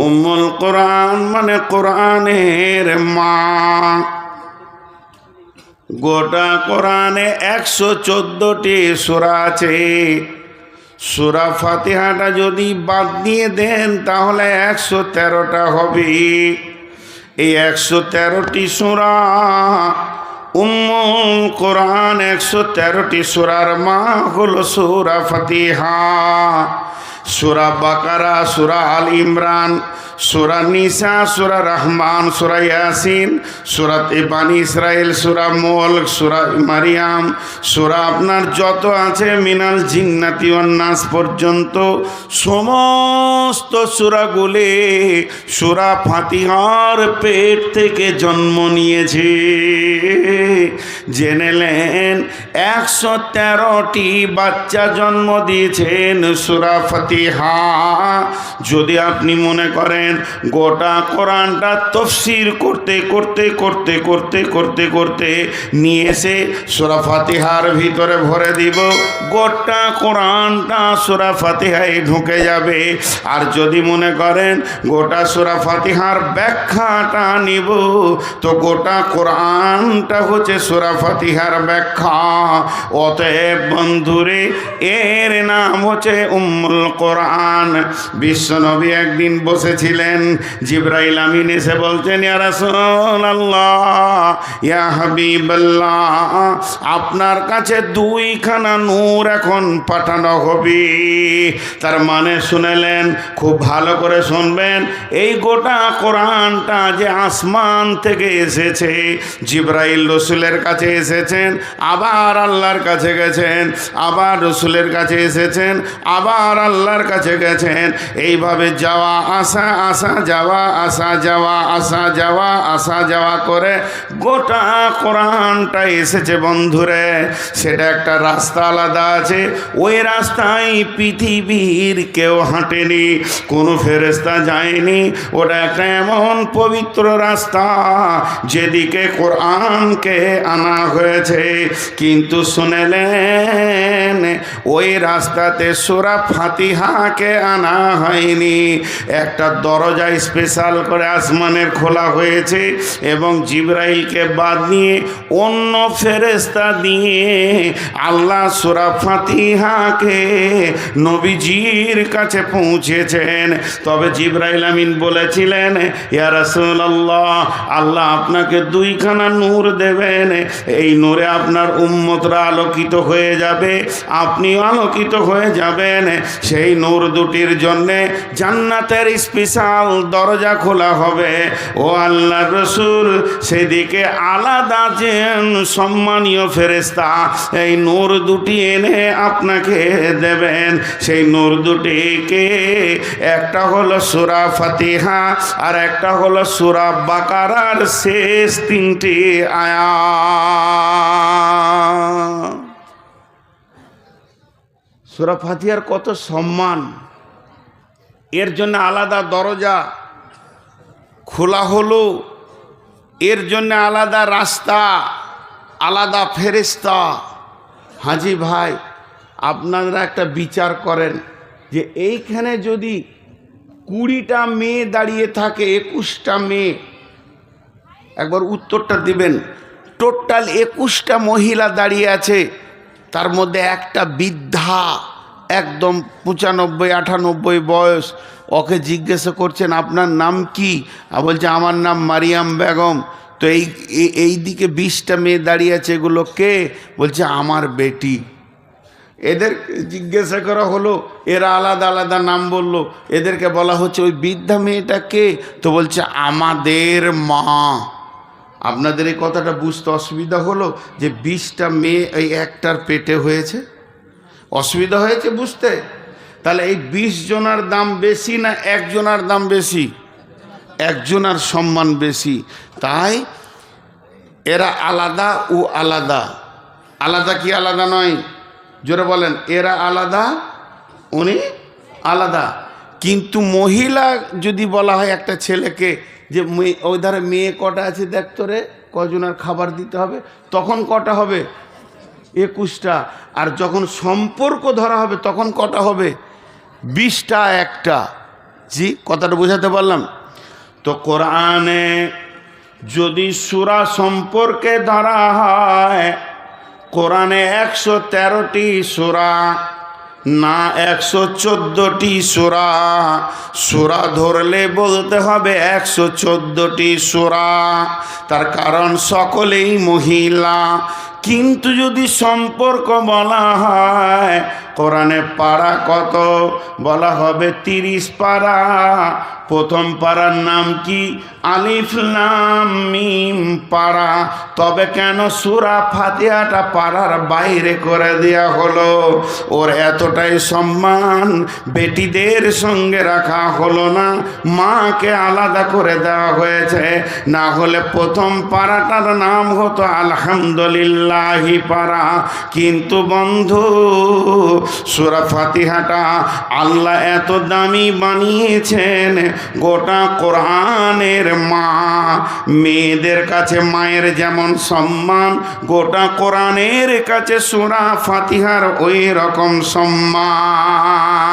উম্মুল কোরআন মানে কোরআনের মা। গোটা কোরআনে 114টি সূরা আছে। সূরা ফাতিহাটা যদি বাদ দিয়ে দেন তাহলে 113টা হবে। এই 113টি সূরা উম্মুল কোরআন। 113টি সূরার মা হলো সূরা ফাতিহা। সূরা বাকারা, সূরা আল ইমরান, সূরা নিসা, সূরা রহমান, সূরা ইয়াসিন, সূরা বানী ইসরাইল, সূরা মুলক, সূরা মারিয়াম, সূরা আপনার যত আছে মিনাল জিন্নাতি ওয়ান নাস পর্যন্ত সমস্ত সূরাগুলি সূরা ফাতিহার পেট থেকে জন্ম নিয়েছে। জেনেলেন 113টি বাচ্চা জন্ম দিয়েছেন সূরা ফাতিহা। যদি আপনি মনে করেন গোটা কোরআনটা তাফসীর করতে করতে করতে করতে করতে করতে নিয়ে এসে সূরা ফাতিহার ভিতরে ভরে দিব, গোটা কোরআনটা সূরা ফাতিহায় ঢুকে যাবে। আর যদি মনে করেন গোটা সূরা ফাতিহার ব্যাখ্যাটা নিব, তো গোটা কোরআনটা হচ্ছে সূরা ফাতিহার ব্যাখ্যা। অতএব বন্ধুরে, এর নাম হচ্ছে উম্মুল কোরআন। বিশ্বনবী একদিন বসেছিলেন, জিবরাইল আমিন এসে বলছেন, ইয়া রাসূলুল্লাহ, ইয়া হাবিবাল্লাহ, আপনার কাছে 2খানা নূর এখন পাঠানো হবে। তার মানে শুনলেন, খুব ভালো করে শুনবেন, এই গোটা কোরআনটা যে আসমান থেকে এসেছে, জিবরাইল রসুলের কাছে এসেছেন, আবার আল্লাহর কাছে গেছেন, আবার রসুলের কাছে এসেছেন, আবার আল্লাহর কাছে গেছেন। এইভাবে যাওয়া আসা, আসা যাওয়া, আসা যাওয়া, আসা যাওয়া, আসা যাওয়া করে গোটা কোরআনটা এসেছে বন্ধুরে। সেটা একটা রাস্তা আলাদা আছে, ওই রাস্তায় পৃথিবীর কেউ হাঁটেনি, কোনো ফেরেশতা যায়নি। ওটা একটা এমন পবিত্র রাস্তা যেদিকে কোরআনকে আনা হয়েছে। কিন্তু শুনলেন, ওই রাস্তাতে সূরা ফাতিহাকে আনা হয়নি। একটা দরজা স্পেশাল করে আসমানের খোলা হয়েছে এবং জিবরাইলকে বাদ নিয়ে অন্য ফেরেশতা দিয়ে আল্লাহ সূরা ফাতিহাকে নবীজির কাছে পৌঁছেছেন। তবে জিবরাইল আমিন বলেছিলেন, ইয়া রাসূলুল্লাহ, আল্লাহ আপনাকে 2খানা নূর দেবেন, এই নূরে আপনার উম্মতরা আলোকিত হয়ে যাবে, আপনিও আলোকিত হয়ে যাবেন। সেই নূর দুটির জন্যে জান্নাতের স্পেশাল দরজা খোলা হবে। ও আল্লাহর রাসূল, সেদিকে আলাদা যে সম্মানীয় ফেরেশতা এই নূর দুটি এনে আপনাকে দেবেন। সেই নূর দুটিকে একটা হলো সূরা ফাতিহা, আর একটা হলো সূরা বাকারার শেষ 3টি আয়াত। সূরা ফাতিহার কত সম্মান, এর জন্য আলাদা দরজা খোলা হলো, এর জন্য আলাদা রাস্তা, আলাদা ফেরেশতা। হাজি ভাই, আপনারা একটা বিচার করেন যে এইখানে যদি 20টা মেয়ে দাঁড়িয়ে থাকে, 21টা মেয়ে, একবার উত্তরটা দিবেন। টোটাল 21টা মহিলা দাঁড়িয়ে আছে, তার মধ্যে একটা বৃদ্ধা, একদম 95-98 বয়স। ওকে জিজ্ঞাসা করছেন, আপনার নাম কি? আর বলছে, আমার নাম মারিয়াম বেগম। তো এই দিকে 20টা মেয়ে দাঁড়িয়ে আছে, এগুলো কে? বলছে, আমার বেটি। এদের জিজ্ঞাসা করা হলো, এরা আলাদা আলাদা নাম বললো। এদেরকে বলা হচ্ছে, ওই বৃদ্ধা মেয়েটা কে? তো বলছে, আমাদের মা। আপনাদের এই কথাটা বুঝতে অসুবিধা হলো যে 20টা মেয়ে এই একটার পেটে হয়েছে? অসুবিধা হয়েছে বুঝতে? তাহলে এই 20 জনার দাম বেশি না একজনার দাম বেশি? একজনার সম্মান বেশি। তাই এরা আলাদা, ও আলাদা। আলাদা কি আলাদা নয়? জোরে বলেন, এরা আলাদা, উনি আলাদা। কিন্তু মহিলা যদি বলা হয় একটা ছেলেকে যে ওই ধারে মেয়ে কটা আছে দেখতো রে, কজনের খাবার দিতে হবে, তখন কটা হবে? 21টা। আর যখন সম্পর্ক ধরা হবে তখন কটা হবে? 20টা একটা। জি, কথাটা বোঝাতে পারলাম তো? কোরআনে যদি সূরা সম্পর্কে ধরা হয়, কোরআনে 113টি সূরা না 114টি সূরা? সূরা ধরলে বলতে হবে 114টি সূরা, তার কারণ সকলেই মহিলা। কিন্তু যদি সম্পর্ক বলা হয়, কোরআনে পারা কত? বলা হবে 30 পারা। প্রথম পারার নাম কি? আলিফ লাম মিম পারা। তবে কেন সূরা ফাতিহাটা পারার বাইরে করে দেয়া হলো? ওর এতটাই সম্মান বেটিদের সঙ্গে রাখা হলো না, মাকে আলাদা করে দেওয়া হয়েছে। না হলে প্রথম পারাটার নাম হতো আলহামদুলিল্লাহি পারা। কিন্তু বন্ধু, সূরা ফাতিহাটা আল্লাহ এত দামি বানিয়েছেন, গোটা কোরআনের মা। মেয়েদের কাছে মায়ের যেমন সম্মান, গোটা কোরআনের কাছে সূরা ফাতিহার ওই রকম সম্মান।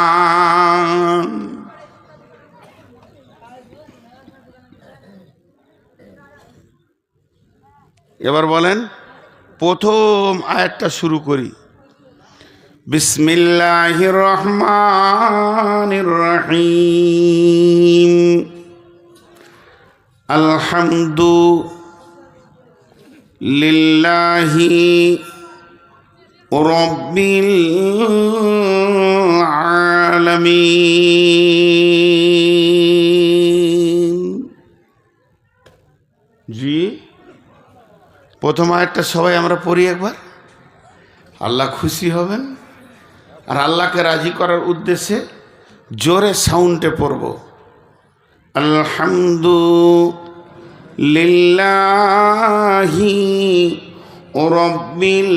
এবার বলেন, প্রথম আয়াতটা শুরু করি। বিসমিল্লাহির রহমানির রহিম। আলহামদুলিল্লাহি রাব্বিল আলামিন। জি, প্রথম আয়াতটা সবাই আমরা পড়ি একবার, আল্লাহ খুশি হবেন। আর আল্লাহকে রাজি করার উদ্দেশ্যে জোরে সাউন্ডে পড়ব। আলহামদুলিল্লাহি রাব্বিল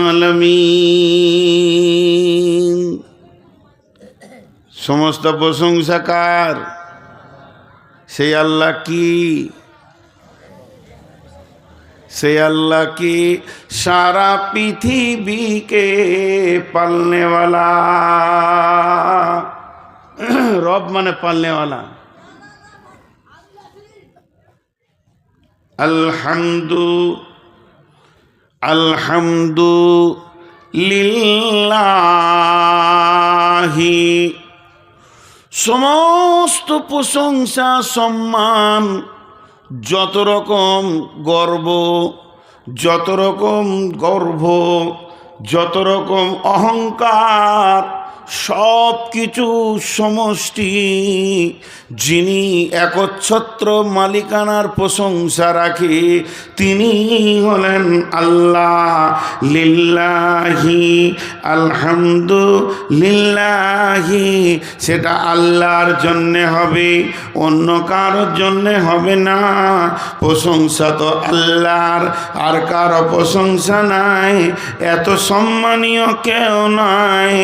আলামিন। সমস্ত প্রশংসা কার? সেই আল্লাহ কি? से अल्लाह की सारा पृथ्वी के पालने वाला। रब माने पालने वाला। अल्हम्दु लिल्लाहि। समस्त प्रशंसा सम्मान, যত রকম গর্ব, যত রকম গর্ব, যত রকম অহংকার, সব কিছু সমষ্টি যিনি একচ্ছত্র মালিকানার প্রশংসা রাখে, তিনি হলেন আল্লাহ। লিল্লাহি, আলহামদুলিল্লাহি, সেটা আল্লাহর জন্যে হবে, অন্য কারোর জন্যে হবে না। প্রশংসা তো আল্লাহর, আর কারো প্রশংসা নাই। এত সম্মানীয় কেউ নাই।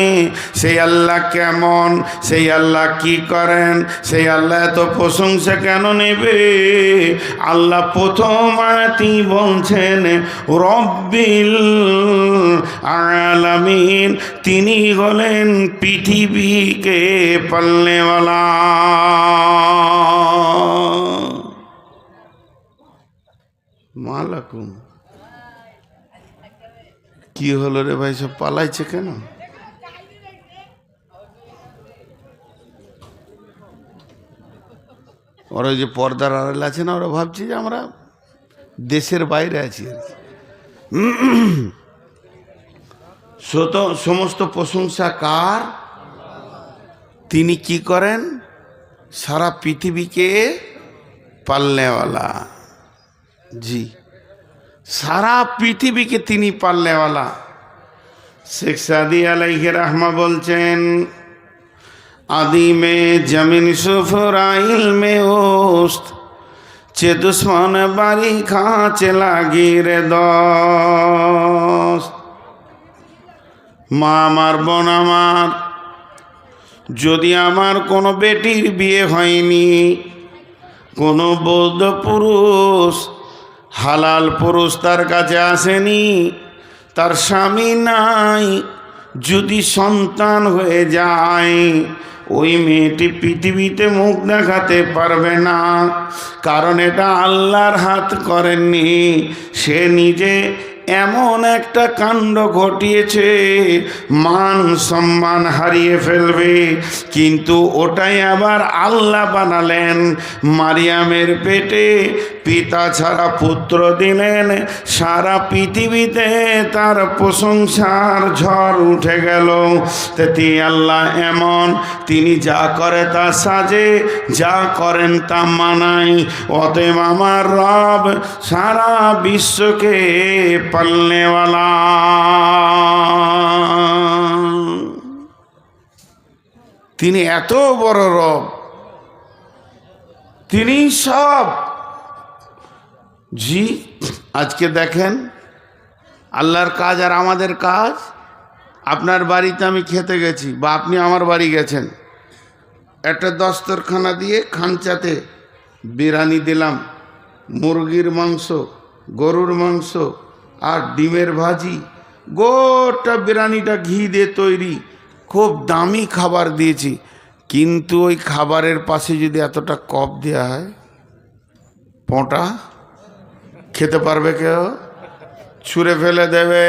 সেই আল্লাহ কেমন? সেই আল্লাহ কি করেন? সেই আল্লাহ এত প্রশংসা কেন নেবে? আল্লাহ প্রথম আয়াতেই বলছেন রব্বিল আলামিন, তিনি হলেন পৃথিবীকে পালনেওয়ালা। মালাকুম, কি হলো রে ভাই, সব পালাইছে কেন? ওরা যে পর্দার আড়াল আছে না, ওরা ভাবছে যে আমরা দেশের বাইরে আছি আর কি। সমস্ত প্রশংসা কার? তিনি কি করেন? সারা পৃথিবীকে পালনেওয়ালা। জি, সারা পৃথিবীকে তিনি পালনেওয়ালা। শেখ সাদি আলাইহি রাহমা বলছেন, आदि में जमीन सुफराइल में ओस्त चे दुश्मन बारी खाचे लागी रे दोस्त। মা আমার, বোন আমার, যদি আমার কোনো বেটির বিয়ে হয়নি, কোনো বৌদ্ধ পুরুষ হালাল পুরুষ তার কাছে আসেনি, তার স্বামী নাই, যদি সন্তান হয়ে যায়, ওই মেয়েটি পৃথিবীতে মুখ দেখাতে পারবে না, কারণ এটা আল্লাহর হাত করেননি। সে নিজে এমন একটা কাণ্ড ঘটিয়েছে, মান সম্মান হারিয়ে ফেলবে, কিন্তু ওটাই আবার আল্লাহ বানালেন। মারিয়ামের পেটে পিতা ছাড়া পুত্র দিলেন, সারা পৃথিবীতে তার প্রশংসার ঝড় উঠে গেল। তেতি আল্লাহ এমন, তিনি যা করে তা সাজে, যা করেন তা মানায়। অতএব আমার রব সারা বিশ্বকে পালনেওয়ালা। তিনি এত বড় রব, তিনি সব। জি, আজকে দেখেন আল্লাহর কাজ আর আমাদের কাজ। আপনার বাড়িতে আমি খেতে গেছি বা আপনি আমার বাড়ি গেছেন, একটা দস্তরখানা দিয়ে খাঞ্চাতে বিরিয়ানি দিলাম, মুরগির মাংস, গরুর মাংস আর ডিমের ভাজি, গোটা বিরিয়ানিটা ঘি দিয়ে তৈরি, খুব দামি খাবার দিয়েছি। কিন্তু ওই খাবারের পাশে যদি এতটা কপ দেওয়া হয়, পোঁটা খেতে পারবে কেউ? ছুঁড়ে ফেলে দেবে।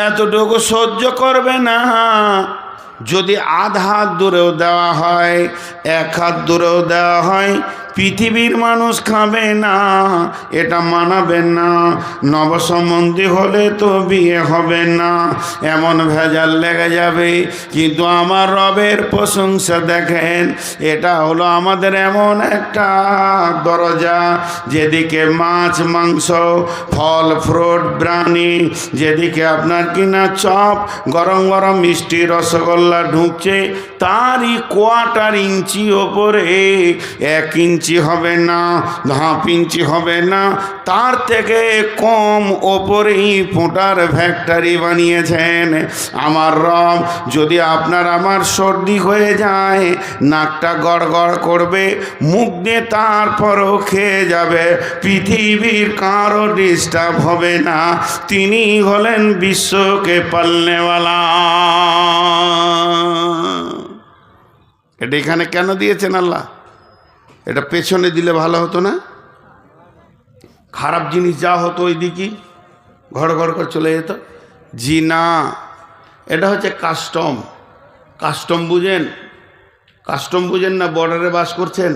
এতটুকু সহ্য করবে না। যদি আধ হাত দূরেও দেওয়া হয়, এক হাত দূরেও দেওয়া হয়, পৃথিবীর মানুষ খাবে না, এটা মানাবেন না। নবসম্বন্ধী হলে তো বিয়ে হবে না, এমন ভেজাল লেগে যাবে। কিন্তু আমার রবের প্রশংসা দেখেন, এটা হলো আমাদের এমন একটা দরজা, যেদিকে মাছ মাংস ফল ফ্রুট বিরিয়ানি, যেদিকে আপনার কিনা চপ গরম গরম মিষ্টি রসগোল্লা ঢুকছে, তারই কোয়ার্টার ইঞ্চি ওপরে 1 ইঞ্চি হবে না, 1/2 ইঞ্চি হবে না, তার থেকে কম ওপরেই পোঁটার ফ্যাক্টরি বানিয়েছেন আমার রব। যদি আপনার আমার সর্দি হয়ে যায়, নাকটা গড়গড় করবে, মুখ দিয়ে তারপরও খেয়ে যাবে, পৃথিবীর কারো ডিস্টার্ব হবে না। তিনি হলেন বিশ্বকে পালনেওয়ালা। এটা এখানে কেন দিয়েছেন আল্লাহ? এটা পেছনে দিলে ভালো হতো না? খারাপ জিনিস যা হতো ওই দিকে ঘড় ঘড় করে চলে যেত। জি না, এটা হচ্ছে কাস্টম। কাস্টম বুঝেন? কাস্টম বুঝেন না? বর্ডারে বাস করছেন,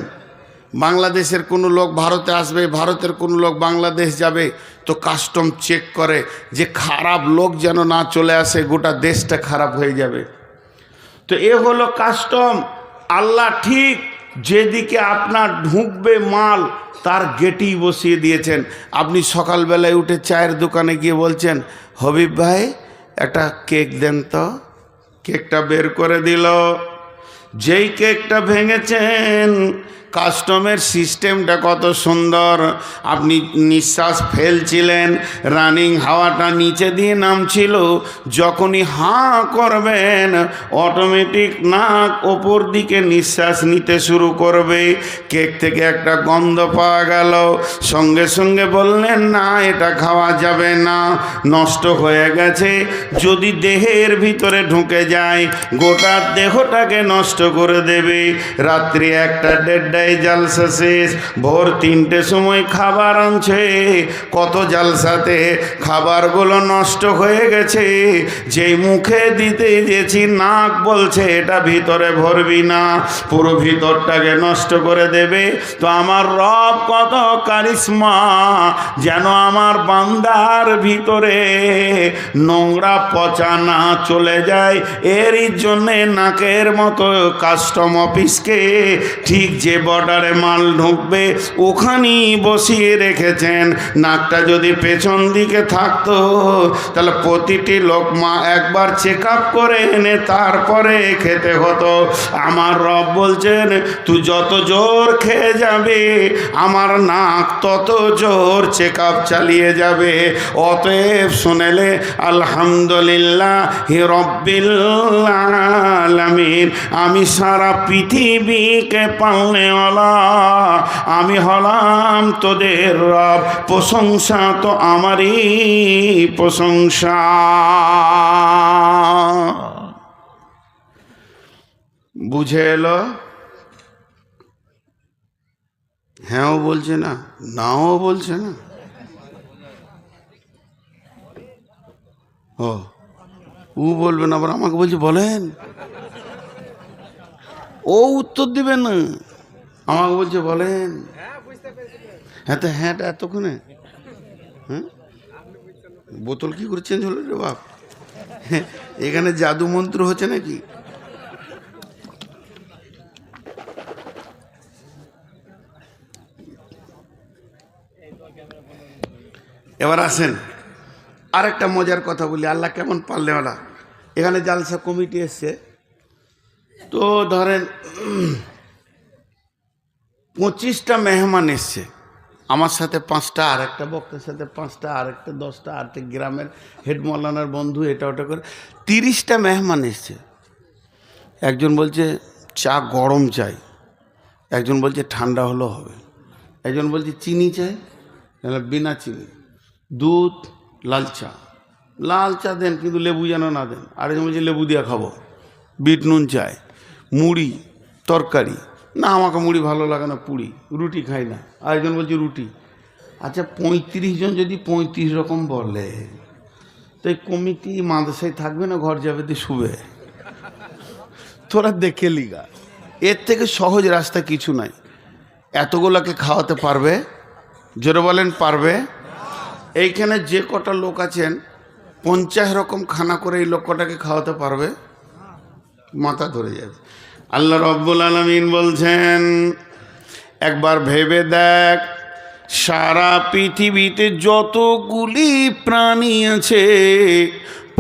বাংলাদেশের কোনো লোক ভারতে আসবে, ভারতের কোনো লোক বাংলাদেশ যাবে, তো কাস্টম চেক করে যে খারাপ লোক যেন না চলে আসে, গোটা দেশটা খারাপ হয়ে যাবে। তো এ হলো কাস্টম। আল্লাহ ঠিক যেদিকে আপনার ঢুকবে মাল, তার গেটেই বসিয়ে দিয়েছেন। আপনি সকালবেলায় উঠে চায়ের দোকানে গিয়ে বলছেন, হবিব ভাই একটা কেক দেন তো, কেকটা বের করে দিল। যেই কেকটা ভেঙেছেন, কাস্টমের সিস্টেমটা কত সুন্দর। আপনি নিঃশ্বাস ফেলছিলেন, রানিং হাওয়াটা নিচে দিয়ে নামছিল, যখনই হাঁ করবেন অটোমেটিক নাক ওপর দিকে নিঃশ্বাস নিতে শুরু করবে। কেক থেকে একটা গন্ধ পাওয়া গেল, সঙ্গে সঙ্গে বললেন না এটা খাওয়া যাবে না, নষ্ট হয়ে গেছে। যদি দেহের ভিতরে ঢুকে যায়, গোটা দেহটাকে নষ্ট করে দেবে। রাত্রি 1টা 1:30 জালসা শেষ, ভোর 3টে সময় খাবার আনছে, কত জালসাতে খাবারগুলো নষ্ট হয়ে গেছে। যেই মুখে দিতে গেছি, নাক বলছে এটা ভিতরে ভরবি না, পুরো ভিতরটাকে নষ্ট করে দেবে। তো আমার রব কত কারিশমা, যেন আমার বান্দার ভিতরে নোংরা পচা না চলে যায়। এরই জন্যে নাকের মতো কাস্টম অফিসকে ঠিক যে বর্ডারে মাল ঢুকবে ওখানেই বসিয়ে রেখেছেন। নাকটা যদি পেছন দিকে থাকতো, তাহলে প্রতিটি লোকমা একবার চেক আপ করে এনে তারপরে খেতে হতো। আমার রব বলছেন, তুই যত জোর খেয়ে যাবে, আমার নাক তত জোর চেক আপ চালিয়ে যাবে। অতএব শুনেলে আলহামদুলিল্লাহ রব্বিল আলামিন, আমি সারা পৃথিবীকে পালনে কামলিওয়ালা, আমি হলাম তোদের রব, প্রশংসা তো আমারই প্রশংসা। বুঝে এলো? হ্যাঁও বলছে না, নাও বলছে না। ও বলবেন, আবার আমাকে বলছে বলেন। ও উত্তর দিবেন না, আমাকে বলছে বলেন। হ্যাঁ তো হ্যাঁটা এতক্ষণে, হ্যাঁ বোতল কি করে চেঞ্জ হলো রে বাপ? এখানে জাদু মন্ত্র হচ্ছে নাকি? এবার আসেন আরেকটা মজার কথা বলি, আল্লাহ কেমন পারলেওয়ালা। এখানে জালসা কমিটি এসছে, তো ধরেন 25টা মেহমান এসছে, আমার সাথে 5টা, আর একটা বক্তার সাথে 5টা, আর একটা 10টা, আর একটা গ্রামের হেড মৌলানার বন্ধু, এটা ওটা করে 30টা মেহমান এসছে। একজন বলছে চা গরম চাই, একজন বলছে ঠান্ডা হলেও হবে, একজন বলছে চিনি চাই, বিনা চিনি, দুধ, লাল চা দেন কিন্তু লেবু যেন না দেন, আরেকজন বলছে লেবু দিয়ে খাবো, বিট নুন চাই, মুড়ি, তরকারি, না আমাকে মুড়ি ভালো লাগে না, পুরি, রুটি খাই না, আরেকজন বলছে রুটি। আচ্ছা 35 জন যদি 35 রকম বলে, তো এই কমিটি মাদ্রাসায় থাকবে না ঘর যাবে দিয়ে শুবে? তোরা দেখে লিগা, এর থেকে সহজ রাস্তা কিছু নাই। এতগুলোকে খাওয়াতে পারবে? জোরে বলেন পারবে? এইখানে যে কটা লোক আছেন 50 রকম খানা করে এই লোকটাকে খাওয়াতে পারবে? মাথা ধরে যাবে। আল্লাহ রব্বুল আলামিন বলছেন, একবার ভেবে দেখ, সারা পৃথিবীতে যতগুলি প্রাণী আছে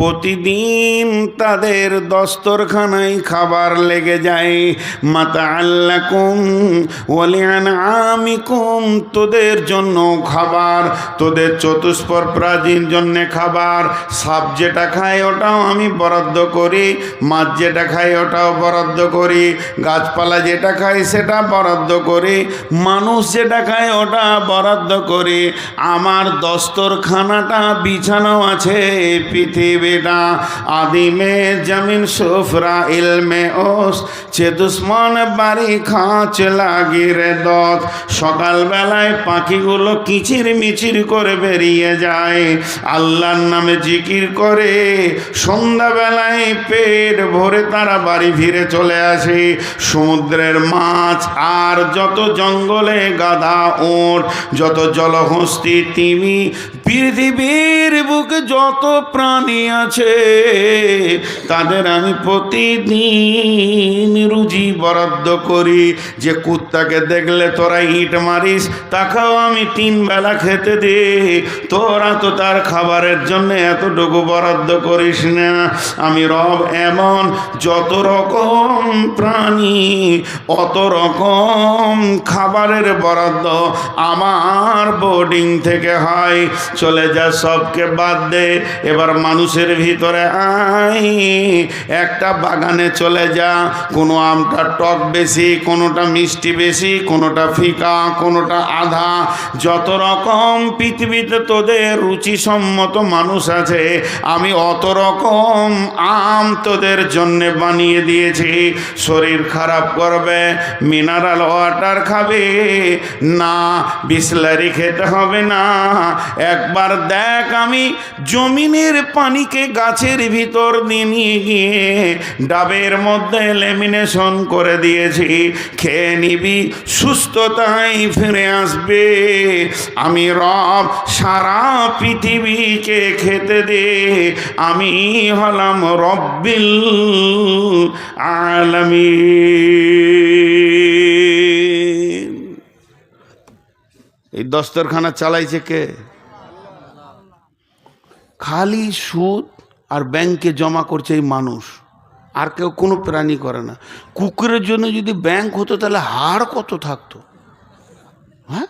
প্রতিদিন তাদের দস্তরখানায় খাবার লেগে যায়। মাতাআল্লাকুম ওয়া লিআনআমিকুম, তোদের জন্য খাবার, তোদের চতুষ্পদ প্রাণীর জন্য খাবার। সাপ যেটা খায় ওটাও আমি বরাদ্দ করি, মাছ যেটা খায় ওটাও বরাদ্দ করি, গাছপালা যেটা খায় সেটা বরাদ্দ করি, মানুষ যেটা খায় ওটা বরাদ্দ করি। আমার দস্তরখানাটা বিছানো আছে পৃথিবী বেটা আদিমে জমিন সুফরা ইলমে ওস চে দুশ্মন বাড়ি খাঁচ লাগি রে দত। সকালবেলায় পাখিগুলো কিচির মিচির করে বেরিয়ে যায়, আল্লাহর নামে জিকির করে, সন্ধ্যাবেলায় পেট ভরে তারা বাড়ি ফিরে চলে আসে। সমুদ্রের মাছ আর যত জঙ্গলে গাধা, উট, যত জলহস্তি, তিমি, পৃথিবীর বুকে যত প্রাণী আছে তাদের আমি প্রতিদিন রুজি বরাদ্দ করি। যে কুত্তাকে দেখলে তোরা ইট মারিস তাকেও আমি 3 বেলা খেতে দে, তোরা তো তার খাবারের জন্য এতটুকু বরাদ্দ করিস না। আমি রব এমন, যত রকম প্রাণী অত রকম খাবারের বরাদ্দ আমার বোর্ডিং থেকে হয়। চলে যা, সবকে বাদ দে, এবার মানুষের ভিতরে আয়। একটা বাগানে চলে যা, কোনো আমটা টক বেশি, কোনোটা মিষ্টি বেশি, কোনোটা ফিকা, কোনোটা আধা, যত রকম পৃথিবীতে তোদের রুচিসম্মত মানুষ আছে আমি অত রকম আম তোদের জন্য বানিয়ে দিয়েছি। শরীর খারাপ করবে, মিনারেল ওয়াটার খাবে না, বিসলারি খেতে হবে না। একবার দেখ, আমি জমিনের পানিকে গাছের ভিতর নিয়ে গিয়ে ডাবের মধ্যে লেমিনেশন করে দিয়েছি, খেয়ে নিবি, সুস্থতায় ফিরে আসবে। আমি রব, সারা পৃথিবীকে খেতে দে, আমি হলাম রব্বিল আলামিন। এই দস্তরখানা চালাইছে কে? খালি সুদ আর ব্যাংকে জমা করছে এই মানুষ, আর কেউ কোনো প্রাণী করে না। কুকুরের জন্য যদি ব্যাংক হতো তাহলে হার কত থাকতো? হ্যাঁ,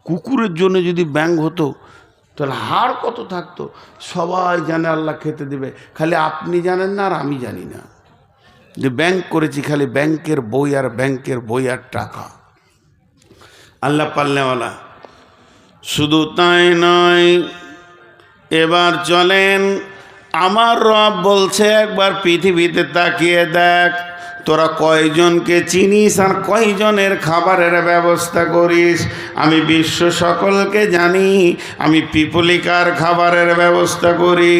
কুকুরের জন্য যদি ব্যাংক হতো তাহলে হার কত থাকতো? সবাই জানে আল্লাহ খেতে দেবে, খালি আপনি জানেন না আর আমি জানি না যে ব্যাংক করেছি, খালি ব্যাংকের বই আর ব্যাংকের বই আর টাকা। আল্লাহ পাল্লেওয়ালা। শুধু তাই নয়, এবার চলেন, আমার রব বলছে একবার পৃথিবীতে তাকিয়ে দেখ, তোরা কয়জনকে চিনিস আর কয়জনের খাবারের ব্যবস্থা করিস। আমি বিশ্ব সকলকে জানি, আমি পিপলিকার খাবারের ব্যবস্থা করি।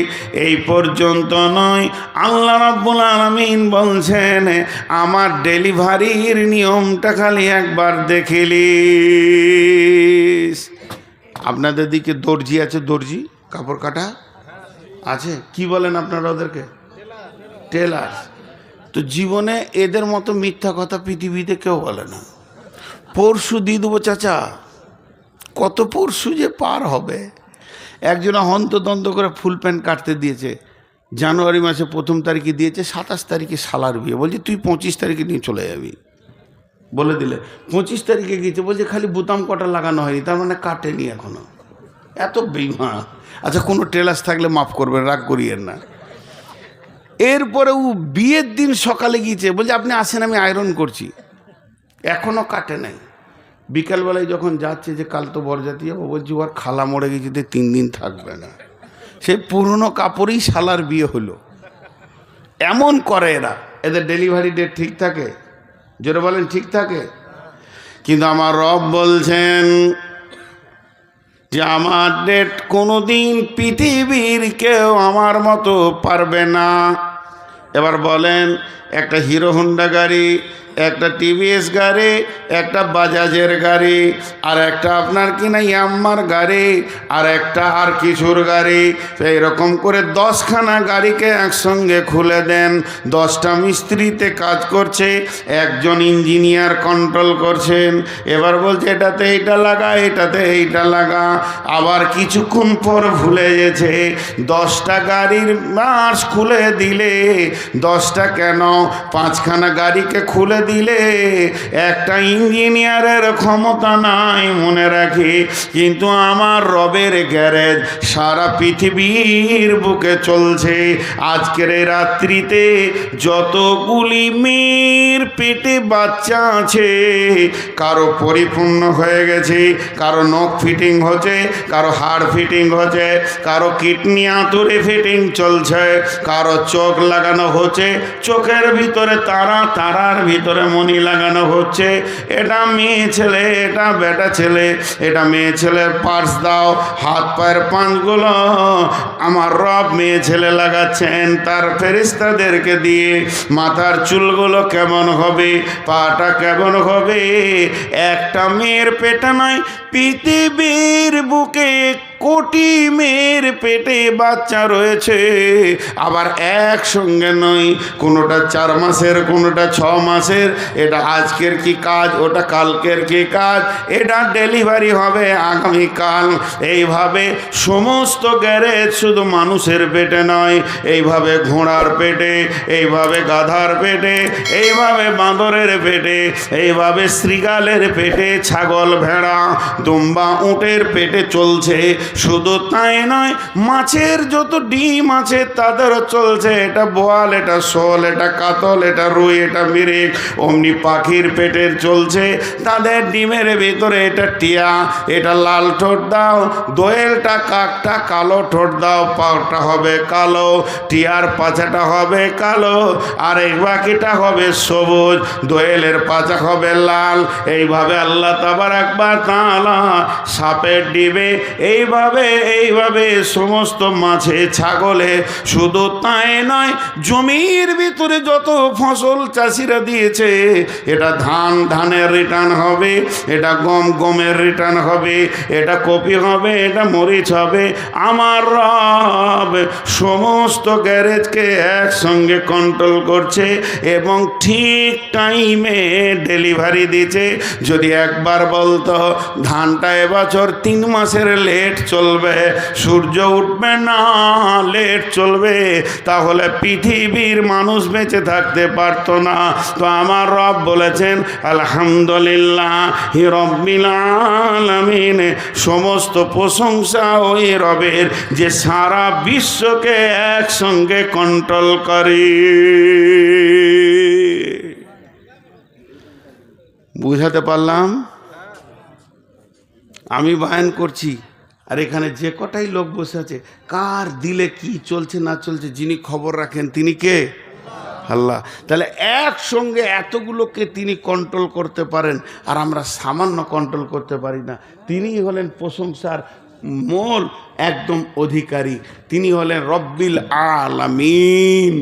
এই পর্যন্ত নয়, আল্লাহ রাব্বুল আলামিন বলছেন আমার ডেলিভারির নিয়মটা খালি একবার দেখিলিস। আপনাদের দিকে দর্জি আছে? দর্জি কাপড় কাটা আছে? কি বলেন আপনারা ওদেরকে? টেলার। তো জীবনে এদের মতো মিথ্যা কথা পৃথিবীতে কেউ বলে না। পরশু দিয়ে দেবো চাচা, কত পরশু যে পার হবে। একজনে হন্তদন্ত করে ফুল প্যান্ট কাটতে দিয়েছে, জানুয়ারি মাসে 1 তারিখে দিয়েছে, 27 তারিখে শালার বিয়ে, বলছে তুই 25 তারিখে নিয়ে চলে যাবি। বলে দিলে 25 তারিখে গিয়েছে, বলছে খালি বোতাম কটা লাগানো হয়নি, তার মানে কাটেনি এখনো। এত বেইমান। আচ্ছা, কোনো টেলার্স থাকলে মাফ করবেন, রাগ করিয়েন না। এরপরে ও বিয়ের দিন সকালে গিয়েছে, বলছে আপনি আসেন আমি আয়রন করছি, এখনও কাটে নাই। বিকালবেলায় যখন যাচ্ছে যে কাল তো বরযাত্রী যাবো, বলছি ওর খালা মরে গেছে, 3 দিন থাকবে না। সেই পুরনো কাপড়েই শালার বিয়ে হলো। এমন করে এরা। এদের ডেলিভারি ডেট ঠিক থাকে? জোরে বলেন ঠিক থাকে? কিন্তু আমার রব বলছেন যে আমার ডেট কোনোদিন পৃথিবীর কেউ আমার মতো পারবে না। এবার বলেন, একটা হিরো হোন্ডা গাড়ি, একটা টিভিএস গাড়ি, একটা বাজাজের গাড়ি, আর একটা আপনার কিনা ইয়াম্মার গাড়ি, আর একটা আর কিছুর গাড়ি, এইরকম করে 10খানা গাড়িকে একসঙ্গে খুলে দেন। 10টা মিস্ত্রিতে কাজ করছে, একজন ইঞ্জিনিয়ার কন্ট্রোল করছেন। এবার বলছে এটাতে এইটা লাগা, এটাতে এইটা লাগা। আবার কিছুক্ষণ পর ভুলে গেছে 10টা গাড়ির মাস খুলে দিলে 10টা কেন 5খানা গাড়িকে খুলে দিলে একটা ইঞ্জিনিয়ারের ক্ষমতা নাই, মনে রাখি। কিন্তু আমার রবের গ্যারেজ সারা পৃথিবীর বুকে চলছে। আজকের এই রাত্রিতে যতগুলি মেয়ের পেটে বাচ্চা আছে, কারো পরিপূর্ণ হয়ে গেছে, কারো নখ ফিটিং হচ্ছে, কারো হাড় ফিটিং হচ্ছে, কারো কিডনি আঁতুরে ফিটিং চলছে, কারো চোখ লাগানো হচ্ছে, চোখের ভিতরে তারা, তারার ভিতরে মণি লাগানো হচ্ছে। এটা মেয়ে ছেলে, এটা বেটা ছেলে। এটা মেয়ে ছেলের পার্স দাও, হাত পায়ের পাঁচগুলো আমার রব মেয়ে ছেলে লাগাচ্ছেন তার ফেরেশতাদেরকে দিয়ে। মাথার চুলগুলো কেমন হবে, পাটা কেমন হবে। একটা মেয়ের পেটে নয়, পৃথিবীর বুকে কোটি মেয়ের পেটে বাচ্চা রয়েছে। আবার একসঙ্গে নয়, কোনোটা 4 মাসের, কোনোটা 6 মাসের। এটা আজকের কি কাজ, ওটা কালকের কি কাজ, এটা ডেলিভারি হবে আগামীকাল। এইভাবে সমস্ত গ্যারেজ শুধু মানুষের পেটে নয়, এইভাবে ঘোড়ার পেটে, এইভাবে গাধার পেটে, এইভাবে বাঁদরের পেটে, এইভাবে শৃগালের পেটে, ছাগল, ভেড়া, দুম্বা, উটের পেটে চলছে। শুধু তাই নয়, মাছের যত ডিম আছে তাদেরও চলছে। এটা বোয়াল, এটা শোল, এটা কাতল, এটা রুই, এটা মিরিক। অমনি পাখির পেটের চলছে, তাদের ডিমের ভিতরে এটা টিয়া, এটা লাল ঠোঁট দাও। দোয়েলটা, কাকটা কালো ঠোঁট দাও, পাটা হবে কালো, টিয়ার পাছাটা হবে কালো, আর এই বাকিটা হবে সবুজ, দোয়েলের পাছা হবে লাল। এইভাবে আল্লাহ তাবারাক ওয়া তাআলা সাপের ডিমে এইভাবে সমস্ত মাছে, ছাগলে। শুধু তাই নয়, জমির ভিতরে যত ফসল চাষিরা দিয়েছে, এটা ধানের রিটার্ন হবে, এটা গমের রিটার্ন হবে, এটা কপি হবে, এটা মরিচ হবে। আমার রব সমস্ত গ্যারেজকে একসঙ্গে কন্ট্রোল করছে এবং ঠিক টাইমে ডেলিভারি দিচ্ছে। যদি একবার বলতো ধানটা এবছর 3 মাসের লেট চলবে, সূর্য উঠবে না, লেট চলবে, তাহলে পৃথিবীর মানুষ বেঁচে থাকতে পারতো না। তো আমার রব বলেছেন আলহামদুলিল্লাহি রাব্বিল আলামিন। সমস্ত প্রশংসা ওই রবের যে সারা বিশ্বকে একসঙ্গে কন্ট্রোল করে। বুঝাতে পারলাম? আমি বায়ান করছি, আর এখানে যে কটাই লোক বসে আছে, কার দিলে কি চলছে না চলছে যিনি খবর রাখেন তিনি কে? আল্লাহ। তাহলে একসঙ্গে এতগুলোকে তিনি কন্ট্রোল করতে পারেন, আর আমরা সামান্য কন্ট্রোল করতে পারি না। তিনি হলেন প্রশংসার মূল একদম অধিকারী, তিনি হলেন রব্বিল আলামিন।